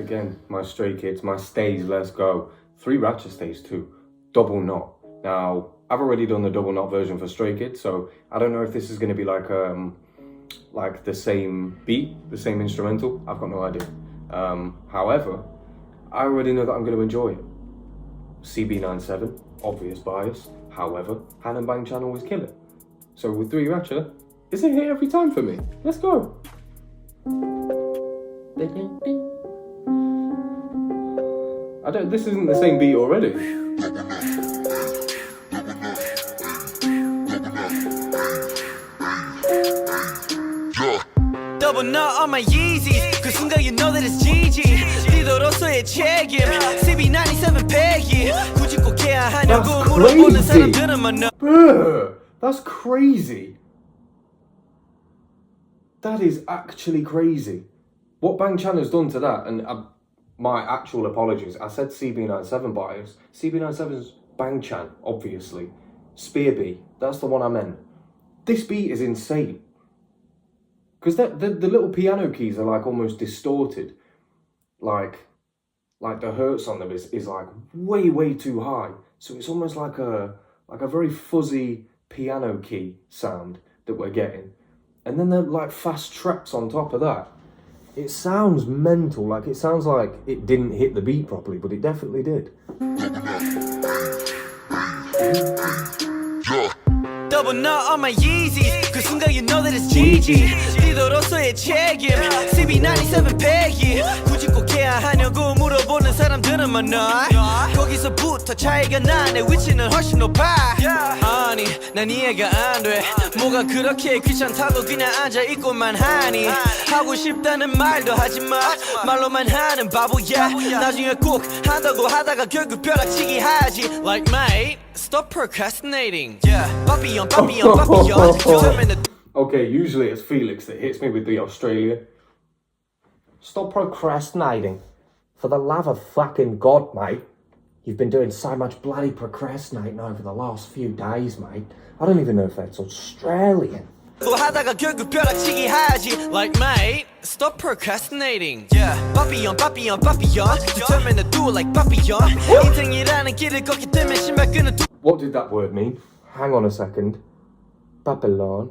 again, my Stray Kids, my stays, let's go. 3RACHA stays too, double knot. Now, I've already done the double knot version for Stray Kids, so I don't know if this is going to be like the same beat, the same instrumental. I've got no idea. However, I already know that I'm going to enjoy it. CB97, obvious bias. However, Han and Bang Chan always kill it. So with 3RACHA, it's a hit every time for me. Let's go. This isn't the same beat already. Double knot on my Yeezys 그 순간 you know that it's GG 리더로서의 책임 CB97 패기 굳이 꼭 해야 하냐고 물어보는 사람들은 많아. That's crazy. That is actually crazy. What Bang Chan has done to that, and my actual apologies, I said CB97 bias. CB97's Bang Chan, obviously. Spear B, that's the one I meant. This beat is insane. Because the little piano keys are like almost distorted. Like the hertz on them is like way too high. So it's almost like a very fuzzy piano key sound that we're getting. And then they're like fast traps on top of that. It sounds mental, like it sounds like it didn't hit the beat properly, but it definitely did. Double knot on my Yeezys 그 순간 you know that it's GG 리더로서의 책임 CB97 패기 굳이 꼭 해야 하냐고 물어보는 사람들은 많아. 거기서부터 차이가 나 내 위치는 훨씬 높아. 아니 난 이해가 안 돼 뭐가 그렇게 귀찮다고 그냥 앉아있고만 하니 하고 싶다는 말도 하지마 말로만 하는 바보야 나중에 꼭 한다고 하다가 결국 벼락치기 하지. Like mate stop procrastinating. Papillon, papillon, papillon. Okay, usually it's Felix that hits me with the Australia. Stop procrastinating. For the love of fucking God, mate. You've been doing so much bloody procrastinating over the last few days, mate. I don't even know if that's Australian. 하다가 결국 벼락치기 하지. Like mate, stop procrastinating. Papillon, papillon, papillon. determined to do it like papillon. 인생이라는 길을 걷기 때문에 신발끈을 What did that word mean? Hang on a second. Babylon.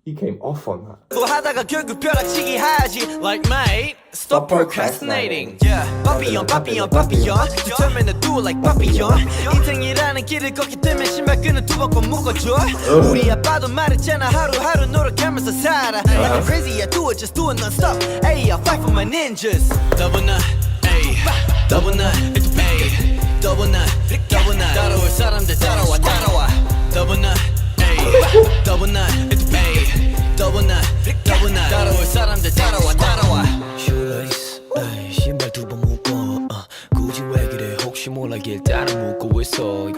He came off on that. 하다가 결국 벼락치기 하지. Like mate, stop procrastinating. Papillon, papillon, papillon. determined to do it like papillon. 인생이라는 길을 걷기 때문에 신발끈을 두 번 꼭 묶어줘. 우리 아빠도 말했잖아 하루하루 노력하면서 살아. Like I'm crazy, I do it, just do it non-stop. Ayy, I'll fight for my ninjas. Double knot, ayy. Double knot, ayy. Double knot, double knot. 따라올 사람들 따라와, 따라와. Double knot, ayy. Double knot, ayy. Double knot, double knot. 따라올 사람들 따라와, 따라와. Shoelace, ayy. 신발 두 번 묶어. 굳이 왜 그래? 혹시 몰라 길 따라 묶고 있어.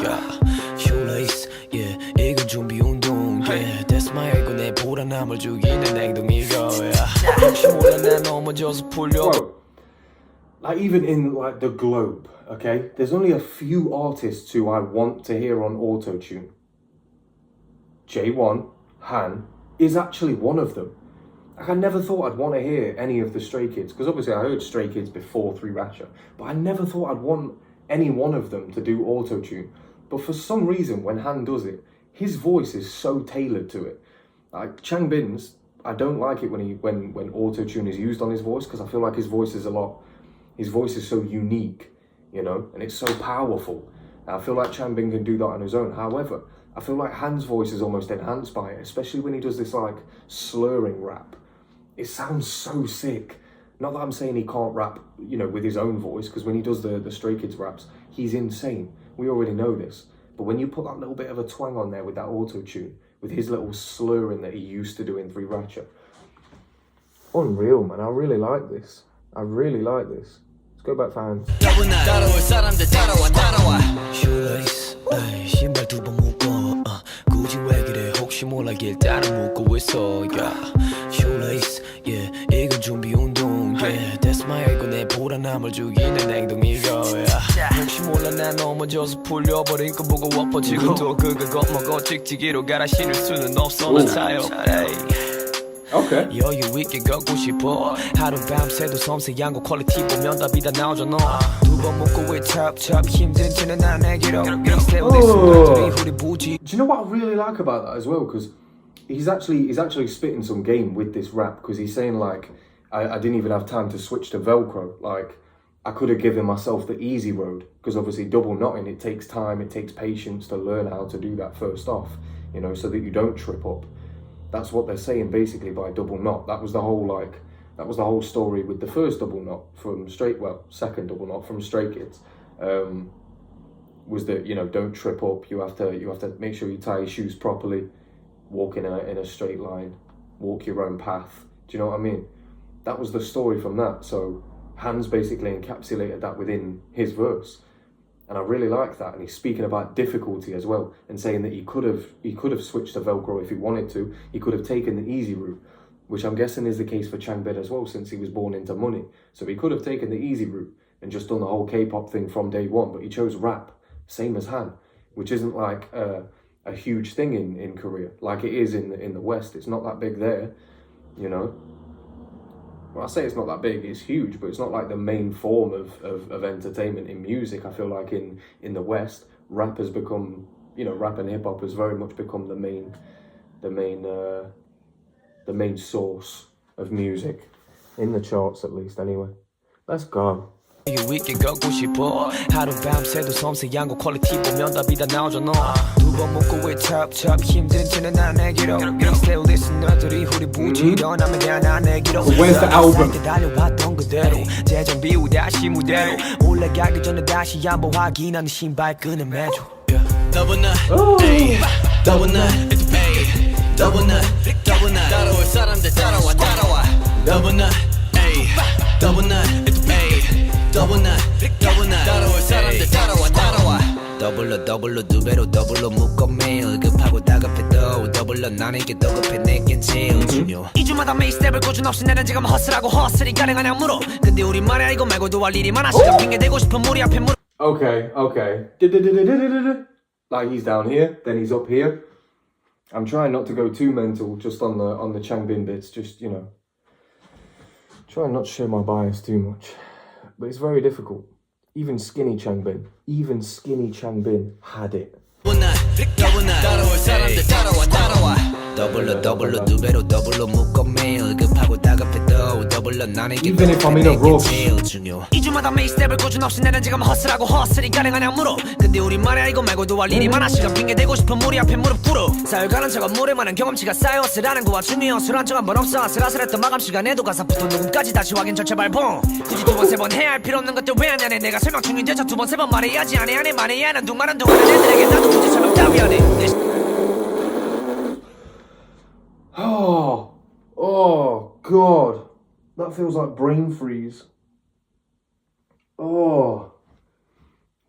Shoelace, yeah. 이건 준비 운동. Yeah, that's my ego. 내 불안함을 죽이는 행동 이거야. 혹시 몰라 나 넘어져서 풀려. Like even in like the globe, okay? There's only a few artists who I want to hear on auto-tune. J1, Han, is actually one of them. Like I never thought I'd want to hear any of the Stray Kids, because obviously I heard Stray Kids before 3RACHA, but I never thought I'd want any one of them to do auto-tune. But for some reason, when Han does it, his voice is so tailored to it. Like Chang Bin's, I don't like it when auto-tune is used on his voice, because I feel like his voice is so unique, you know, and it's so powerful. And I feel like Chang Bin can do that on his own. However, I feel like Han's voice is almost enhanced by it, especially when he does this like slurring rap. It sounds so sick. Not that I'm saying he can't rap, you know, with his own voice, because when he does the Stray Kids raps, he's insane. We already know this. But when you put that little bit of a twang on there with that auto-tune, with his little slurring that he used to do in 3RACHA, unreal, man. I really like this. I really like this. Let's go back, fans. 따라올 사람들 따라와, 따라와. Shoelace, ay, 신발 두 번 묶어. 굳이 왜 그래? 혹시 몰라 길 따라 묶고 있어. Shoelace, yeah, 이건 준비 운동. Yeah, that's my ego. 내 불안함을 죽이는 행동 이거야. 혹시 몰라 나 넘어져서 풀려버린 거 보고 엎어지고 또 그걸 겁먹어 찍찍이로 갈아 신을 수는 없어 난 타협. Okay. 여유 있게 걷고 싶어 하루 밤새도 섬세한 거 퀄리티 보면 답이 다 나오잖아 두 번 먹고 왜 찹찹 힘든 채는 난 내게로 세우는 순간들이 후리부지. Do you know what I really like about that as well? Because he's actually spitting some game with this rap, because he's saying like, I didn't even have time to switch to Velcro. Like, I could have given myself the easy road, because obviously double knotting, it takes time, it takes patience to learn how to do that first off, you know, so that you don't trip up. That's what they're saying basically by double knot. That was the whole story with the first double knot from second double knot from Stray Kids. Was that, you know, don't trip up. You have to make sure you tie your shoes properly, walk in a straight line, walk your own path. Do you know what I mean? That was the story from that. So Hans basically encapsulated that within his verse, and I really like that. And he's speaking about difficulty as well, and saying that he could have switched to Velcro if he wanted to. He could have taken the easy route, which I'm guessing is the case for Changbin as well, since he was born into money. So he could have taken the easy route and just done the whole K-pop thing from day one, but he chose rap, same as Han, which isn't like a huge thing in Korea like it is in the West. It's not that big there, you know. Well, I say it's not that big, it's huge, but it's not like the main form of entertainment in music. I feel like in the West, rap has become, you know, rap and hip hop has very much become the main source of music in the charts, at least. Anyway, let's go. 여유 있게 걷고 싶어 하루 밤새도 섬세한 거 퀄리티 보면 답이 다 나오잖아 두 번 먹고 왜 찹찹 힘든 채는 난 내게로 Still listen 너들이 후리부지 일어나면 난 내게로 Where's the album? 달려왔던 그대로 재정비 후 다시 무대로 올라가기 전에 다시 한번 확인하는 신발끈을 매줘 Double nut, double nut, it's paid Double nut, 따라올 사람들 따라와 Double nut, double nut, it's paid Double nut, 따라올 사람들 따라와 더블로 두 배로 더블로 묶어 매일 급하고 다급해도 더블로 나에게 더 급해 내겐 제일 중요 2주마다 매일 스텝을 꾸준 없이 내는 지금 허슬하고 허슬이 가능하냐 물어 근데 우리말이야 이거 말고도 할 일이 많아 시간 핑계 대고 싶은 무리 앞에 물어 Okay. Like he's down here, then he's up here. I'm trying not to go too mental just on the Changbin bits, just, you know, trying not to show my bias too much. But it's very difficult. Even skinny Changbin had it. 더블로 두 배로 더블로 묶어 매일 급하고 다급해도 더블로 나에게 Even if I'm in a rush. 2주마다 매일 스텝을 꾸준 없이 내는 지금 허슬하고 허슬이 가능하냐 물어 근데 우리말이야 이거 말고도 할 일이 많아 시간 핑계 대고 싶은 무리 앞에 무릎 꿇어 사흘 가는 척은 물에 많은 경험치가 쌓여 허슬하는 거와 중요한 술한 적 한 번 없어 아슬아슬했던 마감 시간에도 가사부터 녹음까지 다시 확인 절차 발봉 굳이 두 번 세 번 해야 할 필요 없는 것들 왜 안 하네 내가 설명 중인데 두 번 세 번 말해야지 안 해 말해야 하는 둥마는 동안은 애들에게 나도 굳이 설명 따위 안 해 Oh God, that feels like brain freeze. Oh,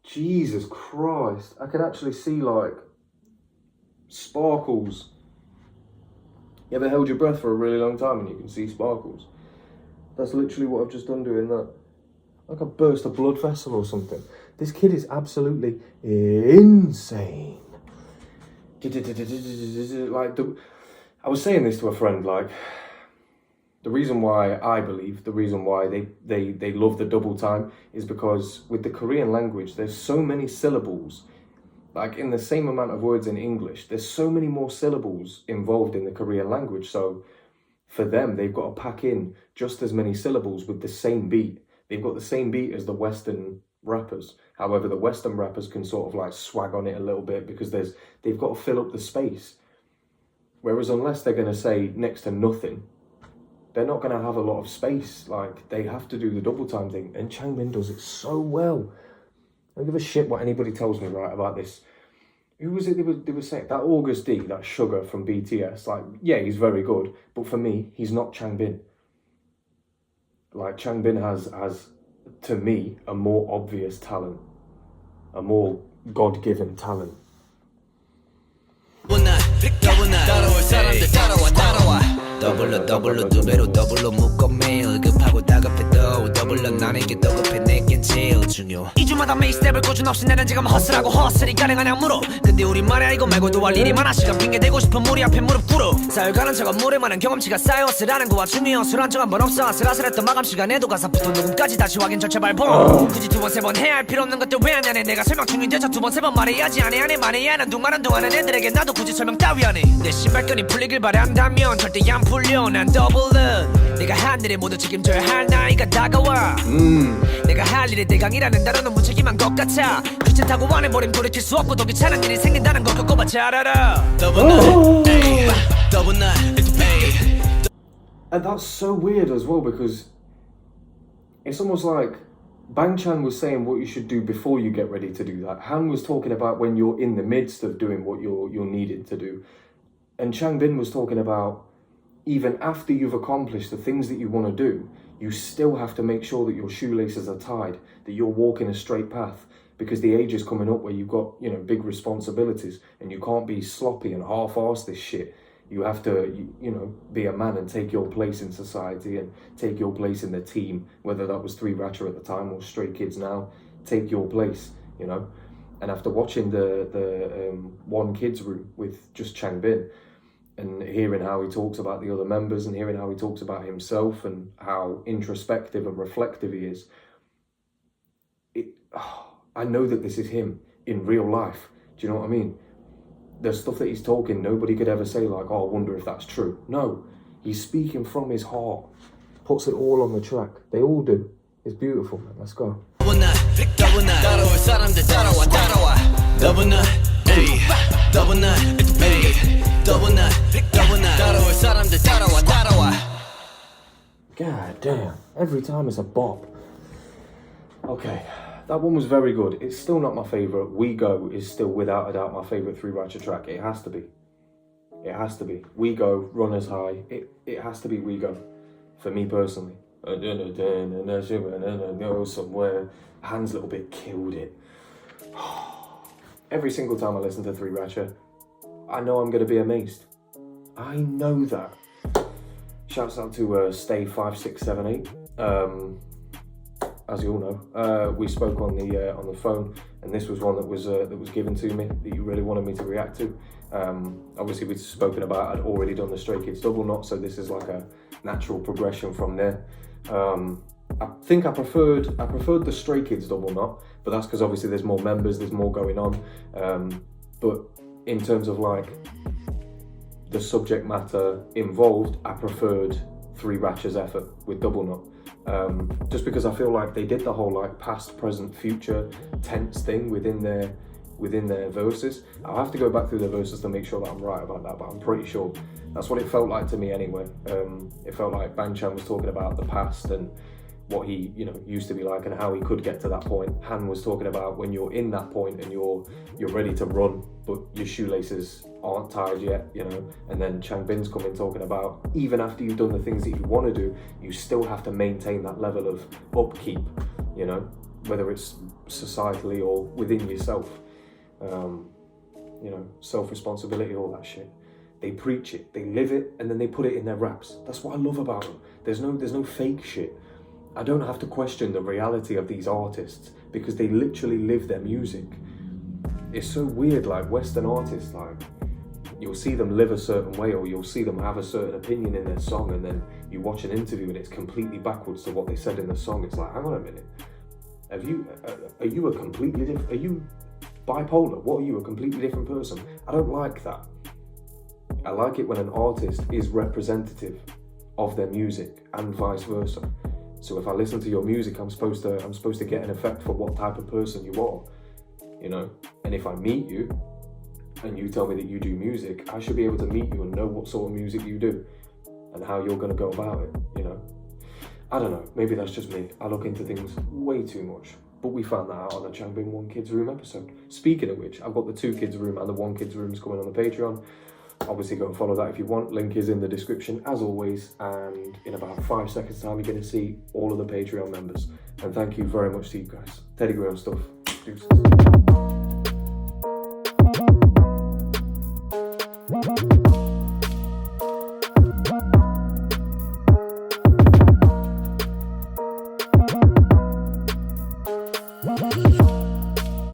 Jesus Christ. I can actually see like sparkles. You ever held your breath for a really long time and you can see sparkles? That's literally what I've just done doing that. Like I burst a blood vessel or something. This kid is absolutely insane. Like I was saying this to a friend, like, the reason why they love the double time is because with the Korean language, there's so many syllables, like in the same amount of words in English, there's so many more syllables involved in the Korean language. So for them, they've got to pack in just as many syllables with the same beat. They've got the same beat as the Western rappers. However, the Western rappers can sort of like swag on it a little bit because they've got to fill up the space. Whereas unless they're going to say next to nothing, they're not going to have a lot of space. Like, they have to do the double time thing. And Changbin does it so well. I don't give a shit what anybody tells me, right, about this. Who was it they were saying? That August D, that Sugar from BTS. Like, yeah, he's very good. But for me, he's not Changbin. Like, Changbin has, to me, a more obvious talent. A more God-given talent. 더블로 두 배로 더블로 묶어 매일 급하고 다급해도 더블로 난 이게 더 급해 내겐 제일 중요 2주마다 매일 스텝을 꾸준 없이 내는 지금 허슬하고 허슬이 가능하냐 물어 근데 우리말이야 이거 말고도 할 일이 많아 시간 핑계 대고 싶은 무리 앞에 무릎 꿇어 사흘 가는 척은 물에 많은 경험치가 쌓여 쓰라는 거와 중요한 술 한 적 한 번 없어 아슬아슬했던 마감 시간에도 가사부터 녹음까지 다시 확인 절차 발봉 굳이 두 번 세 번 해야 할 필요 없는 것들 왜 안 하네 내가 설명 중인데 저 두 번 세 번 말해야지 안 해 안 해 말해야 하는 동안 한동안은 애들에게 나도 굳이 설명 따위 안 해 내 신발끈이 풀리길 바란다면 절대 안 풀려 난 더블은 내가 한 일에 모두 책임져야 할 나이가 다가와 내가 할 일에 대강이라는 단어는 무책임한 것 같아 귀찮다고 안해버림 돌이킬 수 없고 더 귀찮은 일이 생긴다는 걸 겪어봐 잘 알아 더블 에이 더블 에이 And that's so weird as well because it's almost like Bang Chan was saying what you should do before you get ready to do that. Han was talking about when you're in the midst of doing what you're needed to do. And Changbin was talking about even after you've accomplished the things that you want to do, you still have to make sure that your shoelaces are tied, that you're walking a straight path, because the age is coming up where you've got, you know, big responsibilities and you can't be sloppy and half-arse this shit. You have to, you know, be a man and take your place in society and take your place in the team, whether that was 3RACHA at the time or Stray Kids now, take your place, you know. And after watching the One Kids room with just Changbin and hearing how he talks about the other members and hearing how he talks about himself and how introspective and reflective he is, I know that this is him in real life. Do you know what I mean? The stuff that he's talking, nobody could ever say like, oh, I wonder if that's true. No, he's speaking from his heart. Puts it all on the track. They all do. It's beautiful, man. Let's go. God damn. Every time it's a bop. Okay. That one was very good. It's still not my favourite. We Go is still without a doubt my favourite 3RACHA track. It has to be. It has to be. We Go, Runners High. It has to be We Go. For me personally. Go somewhere. Han's little bit killed it. Every single time I listen to 3RACHA, I know I'm going to be amazed. I know that. Shouts out to Stay 5678. As you all know, we spoke on the phone, and this was one that was given to me that you really wanted me to react to. Obviously, we'd spoken about I'd already done the Stray Kids double knot, so this is like a natural progression from there. I think I preferred the Stray Kids double knot, but that's because obviously there's more members, there's more going on. But in terms of like the subject matter involved, I preferred 3RACHA's effort with double knot. Just because I feel like they did the whole like past, present, future tense thing within their verses. I'll have to go back through the verses to make sure that I'm right about that, but I'm pretty sure that's what it felt like to me anyway. It felt like Bang Chan was talking about the past and what he, you know, used to be like and how he could get to that point. Han was talking about when you're in that point and you're ready to run, but your shoelaces aren't tied yet, you know. And then Changbin's coming talking about even after you've done the things that you want to do, you still have to maintain that level of upkeep, you know, whether it's societally or within yourself. You know, self-responsibility, all that shit. They preach it, they live it, and then they put it in their raps. That's what I love about them. There's no fake shit. I don't have to question the reality of these artists because they literally live their music. It's so weird, like Western artists, like you'll see them live a certain way or you'll see them have a certain opinion in their song, and then you watch an interview and it's completely backwards to what they said in the song. It's like, hang on a minute, are you a completely different, are you bipolar? What are you, a completely different person? I don't like that. I like it when an artist is representative of their music and vice versa. So if I listen to your music, I'm supposed to get an effect for what type of person you are, you know. And if I meet you and you tell me that you do music, I should be able to meet you and know what sort of music you do and how you're going to go about it, you know. I don't know, maybe that's just me. I look into things way too much. But we found that out on the Changbin One Kids Room episode. Speaking of which, I've got the 2 Kids Room and the 1 Kids Rooms coming on the Patreon. Obviously go and follow that if you want. Link is in the description as always, and in about 5 seconds time you're going to see all of the Patreon members. And thank you very much to you guys. Teddy Graham stuff. Deuces. Papillon.